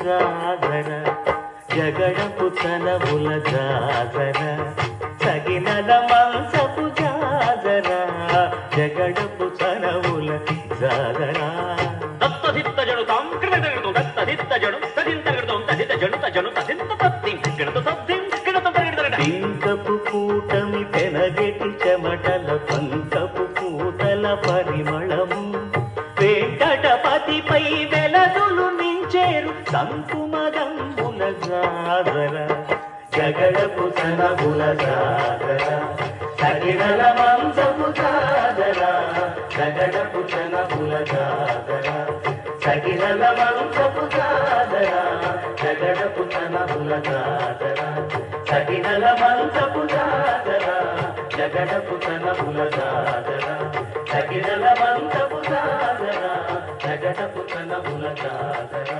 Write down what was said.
జాగర జగడపు తనముల జాగర తగినల మంచపు జాగర జగడపు తనముల జాగర దత్తదిత్త జడుతాం క్రిడదగడు దత్తదిత్త జడు తదింతగడుతాం తదిత జడు తజడు తదింత తత్తిం కిడత తత్తిం కిడత తగడదగడ పింకపు కూటమి పెనగెటి చెమటల పంకపు కూతల పరిమళము వెంకటపతిపై వెలదులు నించేరు సంకుమదంబుల జాగర జగడపు తనముల జాగర తగినల మంచపు జాగర జగడపు తనముల జాగర తగినల మంచపు జాగర జగడపు తనముల జాగర తగినల మంచపు జాగర జగడపు తనముల జాగర తగినల మంచపు జాగర జగడపు తనముల జాగర